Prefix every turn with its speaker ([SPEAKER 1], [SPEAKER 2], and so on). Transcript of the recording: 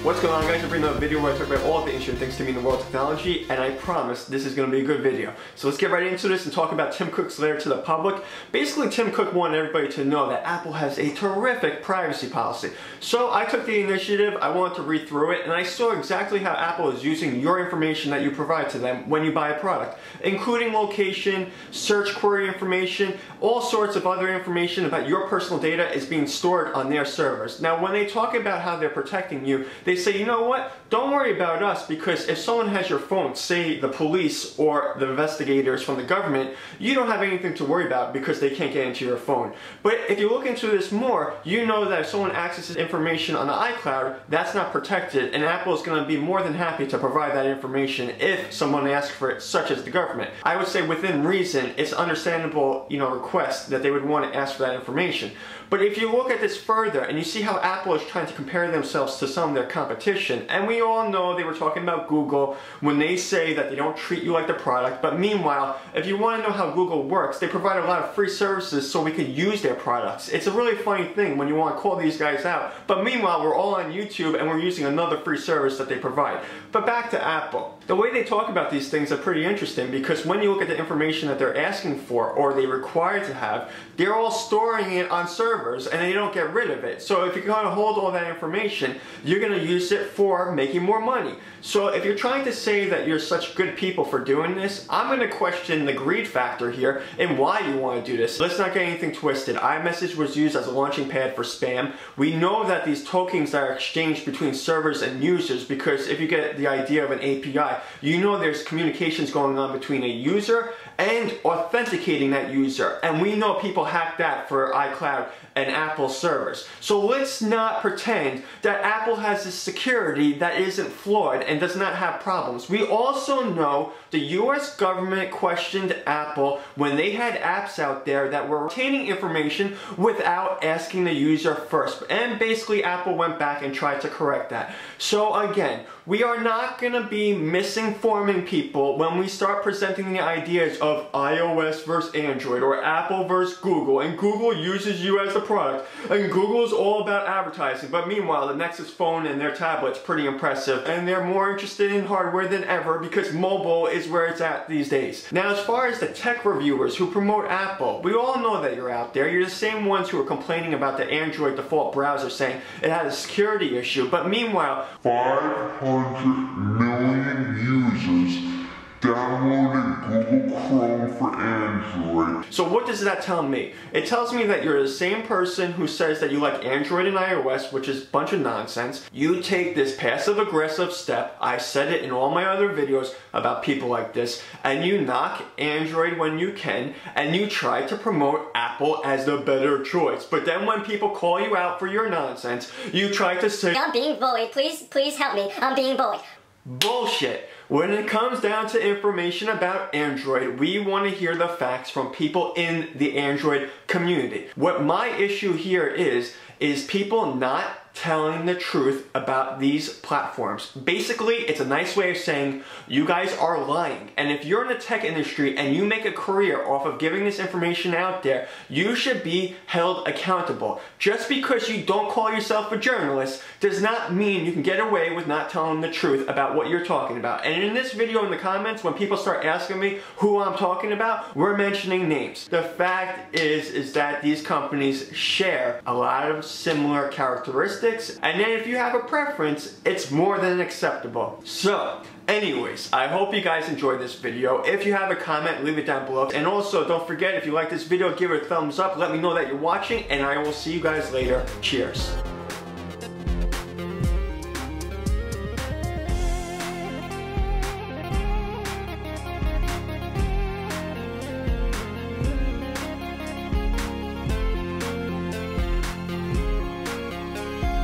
[SPEAKER 1] What's going on, guys? I'm bringing another video where I talk about all the interesting things to me in the world of technology, and I promise this is going to be a good video. So let's get right into this and talk about Tim Cook's letter to the public. Basically, Tim Cook wanted everybody to know that Apple has a terrific privacy policy. So I took the initiative, I wanted to read through it, and I saw exactly how Apple is using your information that you provide to them when you buy a product, including location, search query information, all sorts of other information about your personal data is being stored on their servers. Now, when they talk about how they're protecting you, they say, you know what, don't worry about us, because if someone has your phone, say the police or the investigators from the government, you don't have anything to worry about because they can't get into your phone. But if you look into this more, you know that if someone accesses information on the iCloud, that's not protected, and Apple is going to be more than happy to provide that information if someone asks for it, such as the government. I would say within reason, it's understandable, request that they would want to ask for that information. But if you look at this further and you see how Apple is trying to compare themselves to some of their competition, and we all know they were talking about Google when they say that they don't treat you like the product, but meanwhile, if you want to know how Google works, they provide a lot of free services so we could use their products. It's a really funny thing when you want to call these guys out, but meanwhile we're all on YouTube and we're using another free service that they provide. But back to Apple. The way they talk about these things are pretty interesting, because when you look at the information that they're asking for or they require to have, they're all storing it on servers and they don't get rid of it. So if you're going to hold all that information, you're going to use it for making more money. So if you're trying to say that you're such good people for doing this, I'm going to question the greed factor here and why you want to do this. Let's not get anything twisted. iMessage was used as a launching pad for spam. We know that these tokens are exchanged between servers and users, because if you get the idea of an API, you know there's communications going on between a user and authenticating that user. And we know people hack that for iCloud and Apple servers. So let's not pretend that Apple has this security that isn't flawed and does not have problems. We also know the US government questioned Apple when they had apps out there that were obtaining information without asking the user first. And basically Apple went back and tried to correct that. So again, we are not going to be misinforming people when we start presenting the ideas of iOS versus Android or Apple versus Google, and Google uses you as a product, and Google is all about advertising. But meanwhile, the Nexus phone and their tablet's pretty impressive, and they're more interested in hardware than ever because mobile is where it's at these days. Now, as far as the tech reviewers who promote Apple, we all know that you're out there. You're the same ones who are complaining about the Android default browser, saying it had a security issue. But meanwhile, 500 million users downloaded Google Chrome for Android. So what does that tell me? It tells me that you're the same person who says that you like Android and iOS, which is a bunch of nonsense. You take this passive-aggressive step, I said it in all my other videos about people like this, and you knock Android when you can, and you try to promote Apple as the better choice. But then when people call you out for your nonsense, you try to say,
[SPEAKER 2] I'm being bullied, please help me, I'm being bullied.
[SPEAKER 1] Bullshit. When it comes down to information about Android, we want to hear the facts from people in the Android community. What my issue here is people not telling the truth about these platforms. Basically, it's a nice way of saying you guys are lying. And if you're in the tech industry and you make a career off of giving this information out there, you should be held accountable. Just because you don't call yourself a journalist does not mean you can get away with not telling the truth about what you're talking about. And in this video, in the comments, when people start asking me who I'm talking about, we're mentioning names. The fact is that these companies share a lot of similar characteristics, and then if you have a preference, it's more than acceptable. So, anyways, I hope you guys enjoyed this video. If you have a comment, leave it down below. And also, don't forget, if you like this video, give it a thumbs up. Let me know that you're watching, and I will see you guys later. Cheers.